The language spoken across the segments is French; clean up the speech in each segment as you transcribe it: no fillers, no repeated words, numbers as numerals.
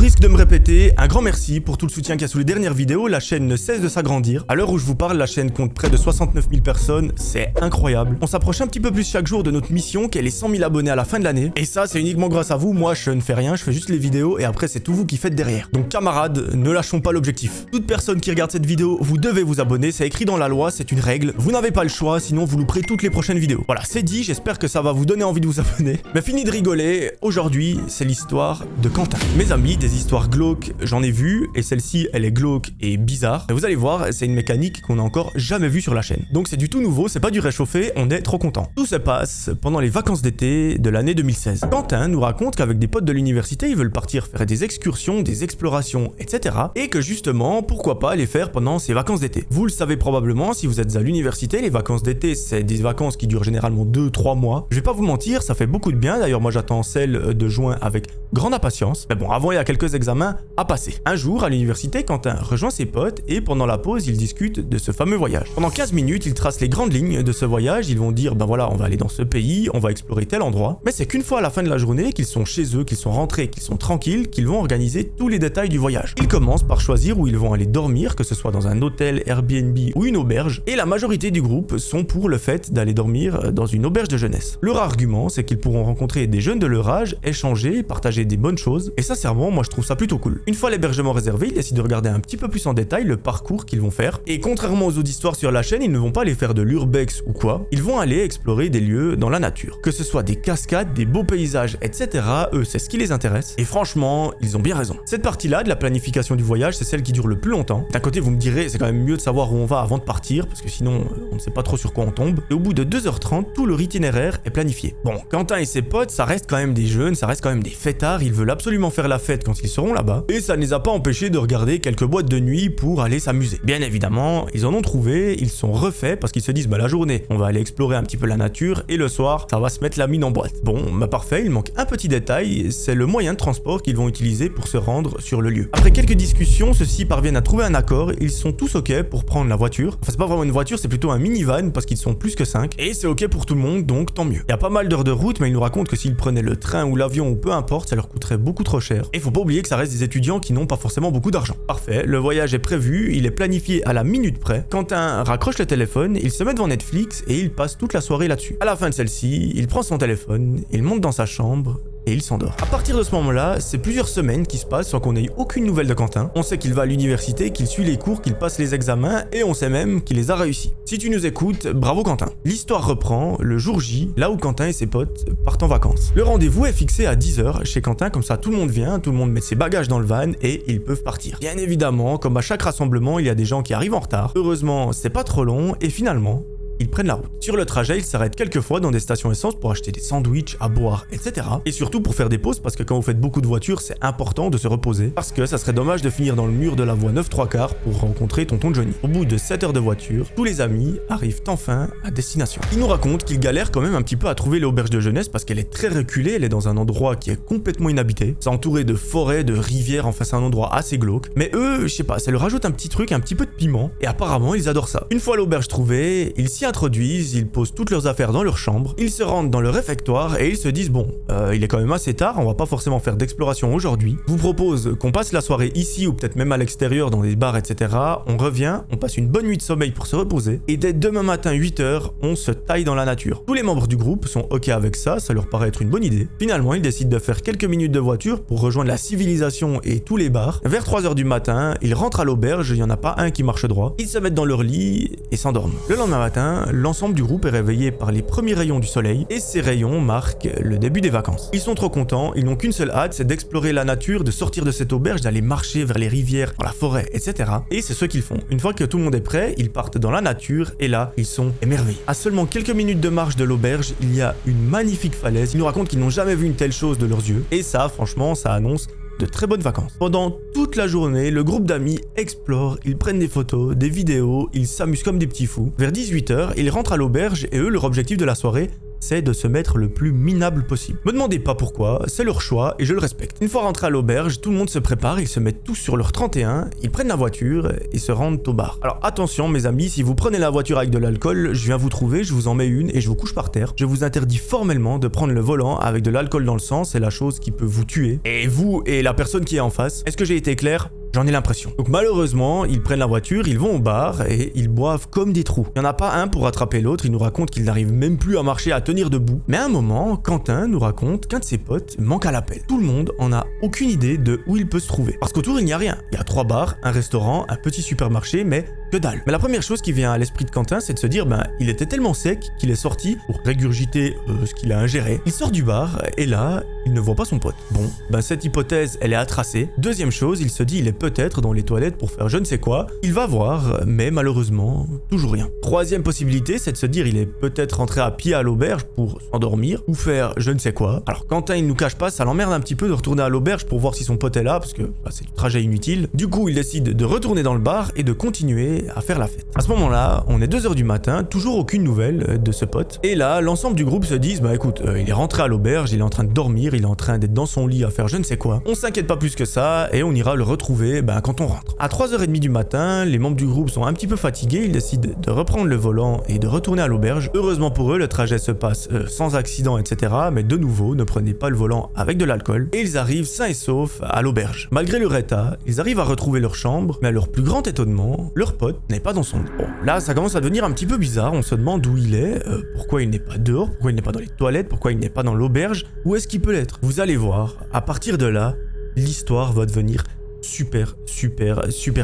risque de me répéter, un grand merci pour tout le soutien qu'il y a sous les dernières vidéos, la chaîne ne cesse de s'agrandir. À l'heure où je vous parle, la chaîne compte près de 69 000 personnes, c'est incroyable. On s'approche un petit peu plus chaque jour de notre mission qui est les 100 000 abonnés à la fin de l'année. Et ça, c'est uniquement grâce à vous, moi je ne fais rien, je fais juste les vidéos et après c'est tout vous qui faites derrière. Donc camarades, ne lâchons pas l'objectif. Toute personne qui regarde cette vidéo, vous devez vous abonner, c'est écrit dans la loi, c'est une règle. Vous n'avez pas le choix, sinon vous louperez toutes les prochaines vidéos. Voilà, c'est dit, j'espère que ça va vous donner envie de vous abonner. Mais fini de rigoler, aujourd'hui c'est l'histoire de Quentin. Mes amis, des histoires glauques, j'en ai vu, et celle-ci, elle est glauque et bizarre. Mais vous allez voir, c'est une mécanique qu'on n'a encore jamais vue sur la chaîne. Donc c'est du tout nouveau, c'est pas du réchauffé, on est trop content. Tout se passe pendant les vacances d'été de l'année 2016. Quentin nous raconte qu'avec des potes de l'université, ils veulent partir faire des excursions, des explorations, etc. Et que justement, pourquoi pas les faire pendant ces vacances d'été. Vous le savez probablement, si vous êtes à l'université, les vacances d'été, c'est des vacances qui durent généralement 2-3 mois. Je vais pas vous mentir, ça fait beaucoup de bien. D'ailleurs, moi j'attends celle de juin avec grande impatience. Mais bon, avant, il y a quelques examens à passer. Un jour, à l'université, Quentin rejoint ses potes et pendant la pause, ils discutent de ce fameux voyage. Pendant 15 minutes, ils tracent les grandes lignes de ce voyage. Ils vont dire, ben voilà, on va aller dans ce pays, on va explorer tel endroit. Mais c'est qu'une fois à la fin de la journée, qu'ils sont chez eux, qu'ils sont rentrés, qu'ils sont tranquilles, qu'ils vont organiser tous les détails du voyage. Ils commencent par choisir où ils vont aller dormir, que ce soit dans un hôtel, Airbnb ou une auberge. Et la majorité du groupe sont pour le fait d'aller dormir dans une auberge de jeunesse. Leur argument, c'est qu'ils pourront rencontrer des jeunes de leur âge, échanger, partager des bonnes choses. Et sincèrement, moi je trouve ça plutôt cool. Une fois l'hébergement réservé, ils décident de regarder un petit peu plus en détail le parcours qu'ils vont faire. Et contrairement aux autres histoires sur la chaîne, ils ne vont pas aller faire de l'urbex ou quoi. Ils vont aller explorer des lieux dans la nature. Que ce soit des cascades, des beaux paysages, etc. Eux, c'est ce qui les intéresse. Et franchement, ils ont bien raison. Cette partie-là de la planification du voyage, c'est celle qui dure le plus longtemps. D'un côté, vous me direz, c'est quand même mieux de savoir où on va avant de partir, parce que sinon, on ne sait pas trop sur quoi on tombe. Et au bout de 2h30, tout leur itinéraire est planifié. Bon, Quentin et ses potes, ça reste quand même des jeunes, ça reste quand même des fêtards, ils veulent absolument faire la fête quand ils seront là-bas. Et ça ne les a pas empêchés de regarder quelques boîtes de nuit pour aller s'amuser. Bien évidemment, ils en ont trouvé, ils sont refaits parce qu'ils se disent, bah la journée, on va aller explorer un petit peu la nature et le soir, ça va se mettre la mine en boîte. Bon, bah parfait, il manque un petit détail, c'est le moyen de transport qu'ils vont utiliser pour se rendre sur le lieu. Après quelques discussions, ceux-ci parviennent à trouver un accord, ils sont tous ok pour prendre la voiture. Enfin, c'est pas vraiment une voiture, c'est plutôt un minivan parce qu'ils sont plus que 5 et c'est ok pour tout le monde, donc tant mieux. Il y a pas mal d'heures de route, mais ils nous racontent que s'ils prenaient le train ou l'avion ou peu importe, ça leur coûterait beaucoup trop cher. Et faut pas oublier que ça reste des étudiants qui n'ont pas forcément beaucoup d'argent. Parfait, le voyage est prévu, il est planifié à la minute près. Quentin raccroche le téléphone, il se met devant Netflix et il passe toute la soirée là-dessus. À la fin de celle-ci, il prend son téléphone, il monte dans sa chambre et il s'endort. À partir de ce moment-là, c'est plusieurs semaines qui se passent sans qu'on ait aucune nouvelle de Quentin. On sait qu'il va à l'université, qu'il suit les cours, qu'il passe les examens et on sait même qu'il les a réussis. Si tu nous écoutes, bravo Quentin. L'histoire reprend le jour J, là où Quentin et ses potes partent en vacances. Le rendez-vous est fixé à 10h chez Quentin, comme ça tout le monde vient, tout le monde met ses bagages dans le van et ils peuvent partir. Bien évidemment, comme à chaque rassemblement, il y a des gens qui arrivent en retard. Heureusement, c'est pas trop long et finalement, ils prennent la route. Sur le trajet, ils s'arrêtent quelques fois dans des stations essence pour acheter des sandwichs, à boire, etc. Et surtout pour faire des pauses parce que quand vous faites beaucoup de voitures, c'est important de se reposer parce que ça serait dommage de finir dans le mur de la voie 9/3 pour rencontrer tonton Johnny. Au bout de 7 heures de voiture, tous les amis arrivent enfin à destination. Ils nous racontent qu'ils galèrent quand même un petit peu à trouver l'auberge de jeunesse parce qu'elle est très reculée, elle est dans un endroit qui est complètement inhabité. C'est entouré de forêts, de rivières, enfin c'est un endroit assez glauque. Mais eux, je sais pas, ça leur rajoute un petit truc, un petit peu de piment et apparemment ils adorent ça. Une fois l'auberge trouvée, ils s'y introduisent, ils posent toutes leurs affaires dans leur chambre, ils se rendent dans le réfectoire et ils se disent bon, il est quand même assez tard, on va pas forcément faire d'exploration aujourd'hui. Je vous propose qu'on passe la soirée ici ou peut-être même à l'extérieur dans des bars, etc. On revient, on passe une bonne nuit de sommeil pour se reposer et dès demain matin 8h, on se taille dans la nature. Tous les membres du groupe sont ok avec ça, ça leur paraît être une bonne idée. Finalement, ils décident de faire quelques minutes de voiture pour rejoindre la civilisation et tous les bars. Vers 3h du matin, ils rentrent à l'auberge, il y en a pas un qui marche droit. Ils se mettent dans leur lit et s'endorment. Le lendemain matin, l'ensemble du groupe est réveillé par les premiers rayons du soleil et ces rayons marquent le début des vacances. Ils sont trop contents, ils n'ont qu'une seule hâte, c'est d'explorer la nature, de sortir de cette auberge, d'aller marcher vers les rivières, dans la forêt, etc. Et c'est ce qu'ils font. Une fois que tout le monde est prêt, ils partent dans la nature et là, ils sont émerveillés. À seulement quelques minutes de marche de l'auberge, il y a une magnifique falaise. Ils nous racontent qu'ils n'ont jamais vu une telle chose de leurs yeux. Et ça, franchement, ça annonce de très bonnes vacances. Pendant toute la journée, le groupe d'amis explore, ils prennent des photos, des vidéos, ils s'amusent comme des petits fous. Vers 18h, ils rentrent à l'auberge et eux, leur objectif de la soirée, c'est de se mettre le plus minable possible. Me demandez pas pourquoi, c'est leur choix et je le respecte. Une fois rentré à l'auberge, tout le monde se prépare, ils se mettent tous sur leur 31, ils prennent la voiture et se rendent au bar. Alors attention mes amis, si vous prenez la voiture avec de l'alcool, je viens vous trouver, je vous en mets une et je vous couche par terre. Je vous interdis formellement de prendre le volant avec de l'alcool dans le sang, c'est la chose qui peut vous tuer. Et vous et la personne qui est en face, est-ce que j'ai été clair ? J'en ai l'impression. Donc malheureusement, ils prennent la voiture, ils vont au bar et ils boivent comme des trous. Il n'y en a pas un pour rattraper l'autre, il nous raconte qu'il n'arrive même plus à marcher, à tenir debout. Mais à un moment, Quentin nous raconte qu'un de ses potes manque à l'appel. Tout le monde en a aucune idée de où il peut se trouver. Parce qu'autour il n'y a rien. Il y a 3 bars, un restaurant, un petit supermarché, mais que dalle. Mais la première chose qui vient à l'esprit de Quentin, c'est de se dire, il était tellement sec qu'il est sorti pour régurgiter ce qu'il a ingéré. Il sort du bar et là, il ne voit pas son pote. Bon, cette hypothèse, elle est à tracer. Deuxième chose, il se dit, il est peut-être dans les toilettes pour faire je ne sais quoi. Il va voir, mais malheureusement, toujours rien. Troisième possibilité, c'est de se dire, il est peut-être rentré à pied à l'auberge pour s'endormir ou faire je ne sais quoi. Alors Quentin, il nous cache pas, ça l'emmerde un petit peu de retourner à l'auberge pour voir si son pote est là, parce que c'est du trajet inutile. Du coup, il décide de retourner dans le bar et de continuer à faire la fête. À ce moment-là, on est 2h du matin, toujours aucune nouvelle de ce pote. Et là, l'ensemble du groupe se dit, écoute, il est rentré à l'auberge, il est en train de dormir, il est en train d'être dans son lit à faire je ne sais quoi. On s'inquiète pas plus que ça et on ira le retrouver quand on rentre. À 3h30 du matin, les membres du groupe sont un petit peu fatigués, ils décident de reprendre le volant et de retourner à l'auberge. Heureusement pour eux, le trajet se passe sans accident, etc. Mais de nouveau, ne prenez pas le volant avec de l'alcool. Et ils arrivent sains et saufs à l'auberge. Malgré leur état, ils arrivent à retrouver leur chambre, mais à leur plus grand étonnement, leur pote n'est pas dans son lit. Bon, là, ça commence à devenir un petit peu bizarre, on se demande où il est, pourquoi il n'est pas dehors, pourquoi il n'est pas dans les toilettes, pourquoi il n'est pas dans l'auberge, où est-ce qu'il peut l'être? Vous allez voir, à partir de là, l'histoire va devenir super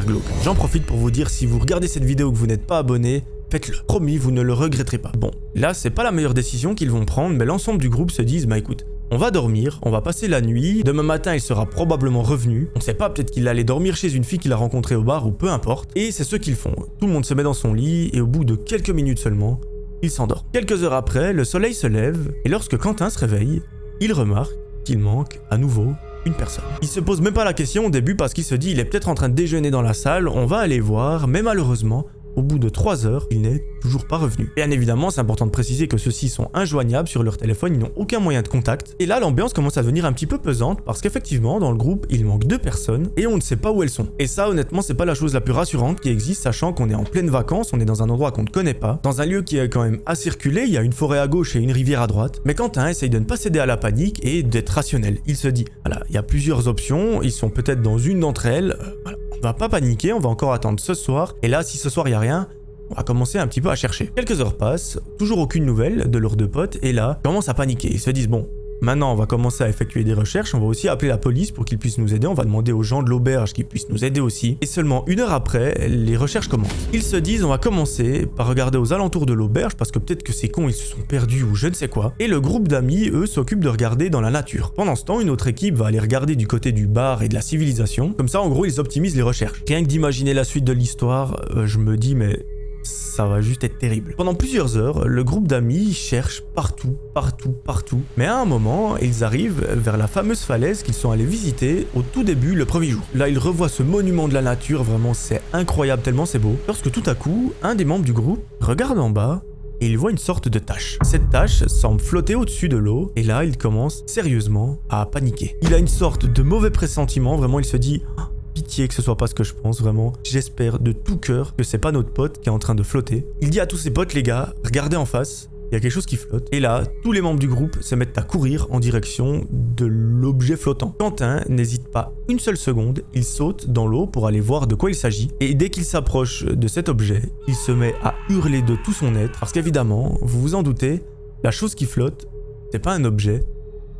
glauque. J'en profite pour vous dire, si vous regardez cette vidéo et que vous n'êtes pas abonné, faites-le. Promis, vous ne le regretterez pas. Bon, là, c'est pas la meilleure décision qu'ils vont prendre, mais l'ensemble du groupe se disent, écoute, on va dormir, on va passer la nuit, demain matin il sera probablement revenu, on sait pas, peut-être qu'il allait dormir chez une fille qu'il a rencontrée au bar ou peu importe, et c'est ce qu'ils font. Tout le monde se met dans son lit et au bout de quelques minutes seulement, il s'endort. Quelques heures après, le soleil se lève et lorsque Quentin se réveille, il remarque qu'il manque à nouveau une personne. Il se pose même pas la question au début parce qu'il se dit il est peut-être en train de déjeuner dans la salle, on va aller voir, mais malheureusement, au bout de 3 heures, il n'est toujours pas revenu. Bien évidemment, c'est important de préciser que ceux-ci sont injoignables sur leur téléphone, ils n'ont aucun moyen de contact. Et là, l'ambiance commence à devenir un petit peu pesante parce qu'effectivement, dans le groupe, il manque 2 personnes et on ne sait pas où elles sont. Et ça, honnêtement, c'est pas la chose la plus rassurante qui existe, sachant qu'on est en pleine vacances, on est dans un endroit qu'on ne connaît pas, dans un lieu qui est quand même assez reculé, il y a une forêt à gauche et une rivière à droite. Mais Quentin essaye de ne pas céder à la panique et d'être rationnel. Il se dit, voilà, il y a plusieurs options, ils sont peut-être dans une d'entre elles, voilà, on va pas paniquer, on va encore attendre ce soir. Et là, si ce soir il y a rien, on va commencer un petit peu à chercher. Quelques heures passent, toujours aucune nouvelle de leurs 2 potes, et là, ils commencent à paniquer. Ils se disent, bon, maintenant on va commencer à effectuer des recherches, on va aussi appeler la police pour qu'ils puissent nous aider, on va demander aux gens de l'auberge qu'ils puissent nous aider aussi. Et seulement 1 heure après, les recherches commencent. Ils se disent, on va commencer par regarder aux alentours de l'auberge, parce que peut-être que ces cons, ils se sont perdus ou je ne sais quoi. Et le groupe d'amis, eux, s'occupent de regarder dans la nature. Pendant ce temps, une autre équipe va aller regarder du côté du bar et de la civilisation. Comme ça, en gros, ils optimisent les recherches. Rien que d'imaginer la suite de l'histoire, je me dis, mais ça va juste être terrible. Pendant plusieurs heures, le groupe d'amis cherche partout. Mais à un moment, ils arrivent vers la fameuse falaise qu'ils sont allés visiter au tout début, le premier jour. Là, ils revoient ce monument de la nature, vraiment c'est incroyable tellement c'est beau. Lorsque tout à coup, un des membres du groupe regarde en bas et il voit une sorte de tache. Cette tache semble flotter au-dessus de l'eau et là, il commence sérieusement à paniquer. Il a une sorte de mauvais pressentiment, vraiment il se dit... Pitié que ce soit pas ce que je pense, vraiment. J'espère de tout cœur que c'est pas notre pote qui est en train de flotter. Il dit à tous ses potes, les gars, regardez en face, il y a quelque chose qui flotte. Et là, tous les membres du groupe se mettent à courir en direction de l'objet flottant. Quentin n'hésite pas une seule seconde, il saute dans l'eau pour aller voir de quoi il s'agit. Et dès qu'il s'approche de cet objet, il se met à hurler de tout son être. Parce qu'évidemment, vous vous en doutez, la chose qui flotte, c'est pas un objet,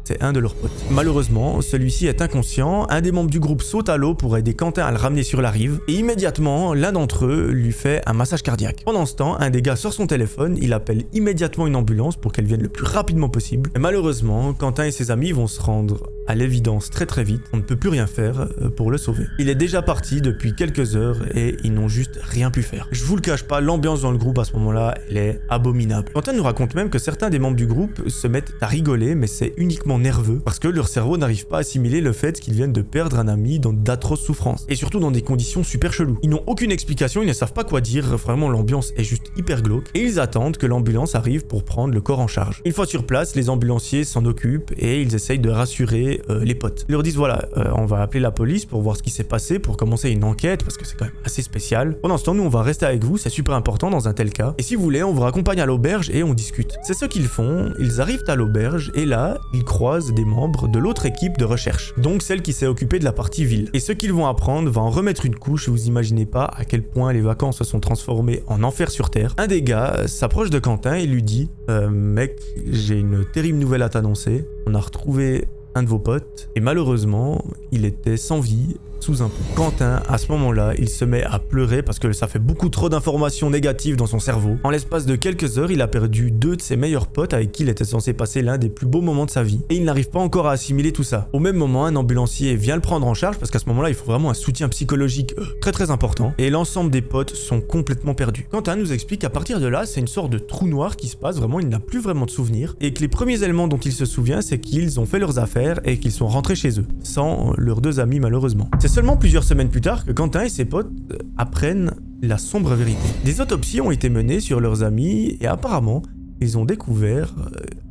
c'est un de leurs potes. Malheureusement, celui-ci est inconscient, un des membres du groupe saute à l'eau pour aider Quentin à le ramener sur la rive, et immédiatement, l'un d'entre eux lui fait un massage cardiaque. Pendant ce temps, un des gars sort son téléphone, il appelle immédiatement une ambulance pour qu'elle vienne le plus rapidement possible. Et malheureusement, Quentin et ses amis vont se rendre à l'évidence très vite, on ne peut plus rien faire pour le sauver. Il est déjà parti depuis quelques heures et ils n'ont juste rien pu faire. Je vous le cache pas, l'ambiance dans le groupe à ce moment-là, elle est abominable. Quentin nous raconte même que certains des membres du groupe se mettent à rigoler, mais c'est uniquement nerveux parce que leur cerveau n'arrive pas à assimiler le fait qu'ils viennent de perdre un ami dans d'atroces souffrances et surtout dans des conditions super cheloues. Ils n'ont aucune explication, ils ne savent pas quoi dire, vraiment l'ambiance est juste hyper glauque et ils attendent que l'ambulance arrive pour prendre le corps en charge. Une fois sur place, les ambulanciers s'en occupent et ils essayent de rassurer les potes. Ils leur disent voilà, on va appeler la police pour voir ce qui s'est passé, pour commencer une enquête parce que c'est quand même assez spécial. Pendant ce temps, nous on va rester avec vous, c'est super important dans un tel cas. Et si vous voulez, on vous raccompagne à l'auberge et on discute. C'est ce qu'ils font, ils arrivent à l'auberge et là, ils croisent des membres de l'autre équipe de recherche, donc celle qui s'est occupée de la partie ville. Et ce qu'ils vont apprendre va en remettre une couche, vous imaginez pas à quel point les vacances se sont transformées en enfer sur terre. Un des gars s'approche de Quentin et lui dit mec, j'ai une terrible nouvelle à t'annoncer. On a retrouvé un de vos potes et malheureusement, il était sans vie sous un pont. Quentin, à ce moment-là, il se met à pleurer parce que ça fait beaucoup trop d'informations négatives dans son cerveau. En l'espace de quelques heures, il a perdu 2 de ses meilleurs potes avec qui il était censé passer l'un des plus beaux moments de sa vie. Et il n'arrive pas encore à assimiler tout ça. Au même moment, un ambulancier vient le prendre en charge parce qu'à ce moment-là, il faut vraiment un soutien psychologique très important. Et l'ensemble des potes sont complètement perdus. Quentin nous explique qu'à partir de là, c'est une sorte de trou noir qui se passe, vraiment, il n'a plus vraiment de souvenirs. Et que les premiers éléments dont il se souvient, c'est qu'ils ont fait leurs affaires et qu'ils sont rentrés chez eux, sans leurs 2 amis malheureusement. C'est seulement plusieurs semaines plus tard que Quentin et ses potes apprennent la sombre vérité. Des autopsies ont été menées sur leurs amis et apparemment, ils ont découvert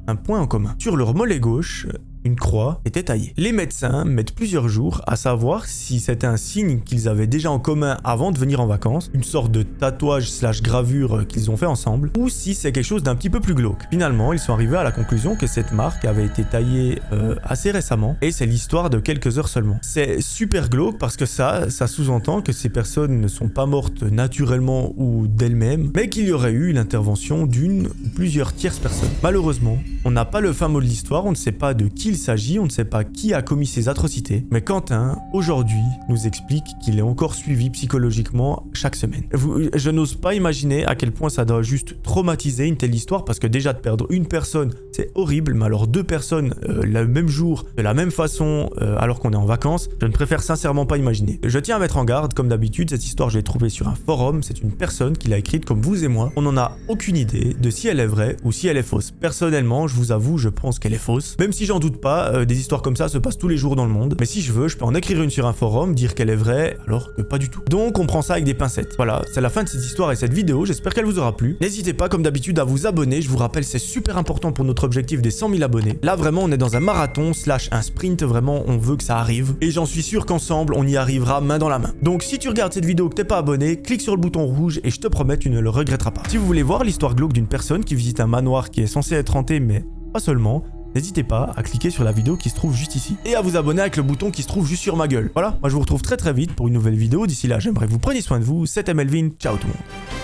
un point en commun. Sur leur mollet gauche, une croix était taillée. Les médecins mettent plusieurs jours à savoir si c'était un signe qu'ils avaient déjà en commun avant de venir en vacances, une sorte de tatouage / gravure qu'ils ont fait ensemble, ou si c'est quelque chose d'un petit peu plus glauque. Finalement, ils sont arrivés à la conclusion que cette marque avait été taillée assez récemment, et c'est l'histoire de quelques heures seulement. C'est super glauque parce que ça sous-entend que ces personnes ne sont pas mortes naturellement ou d'elles-mêmes, mais qu'il y aurait eu l'intervention d'une ou plusieurs tierces personnes. Malheureusement, on n'a pas le fin mot de l'histoire, on ne sait pas de qui il s'agit, on ne sait pas qui a commis ces atrocités, mais Quentin, aujourd'hui, nous explique qu'il est encore suivi psychologiquement chaque semaine. Je n'ose pas imaginer à quel point ça doit juste traumatiser une telle histoire, parce que déjà de perdre une personne, c'est horrible, mais alors 2 personnes le même jour, de la même façon, alors qu'on est en vacances, je ne préfère sincèrement pas imaginer. Je tiens à mettre en garde, comme d'habitude, cette histoire je l'ai trouvée sur un forum, c'est une personne qui l'a écrite comme vous et moi, on n'en a aucune idée de si elle est vraie ou si elle est fausse. Personnellement, je vous avoue, je pense qu'elle est fausse, même si j'en doute pas, des histoires comme ça se passent tous les jours dans le monde, mais si je veux, je peux en écrire une sur un forum, dire qu'elle est vraie, alors que pas du tout. Donc on prend ça avec des pincettes. Voilà, c'est la fin de cette histoire et cette vidéo, j'espère qu'elle vous aura plu. N'hésitez pas, comme d'habitude, à vous abonner, je vous rappelle, c'est super important pour notre objectif des 100 000 abonnés. Là, vraiment, on est dans un marathon / un sprint, vraiment, on veut que ça arrive, et j'en suis sûr qu'ensemble, on y arrivera main dans la main. Donc si tu regardes cette vidéo que t'es pas abonné, clique sur le bouton rouge et je te promets, tu ne le regretteras pas. Si vous voulez voir l'histoire glauque d'une personne qui visite un manoir qui est censé être hanté, mais pas seulement, n'hésitez pas à cliquer sur la vidéo qui se trouve juste ici. Et à vous abonner avec le bouton qui se trouve juste sur ma gueule. Voilà, moi je vous retrouve très vite pour une nouvelle vidéo. D'ici là, j'aimerais que vous preniez soin de vous. C'était Melvin, ciao tout le monde.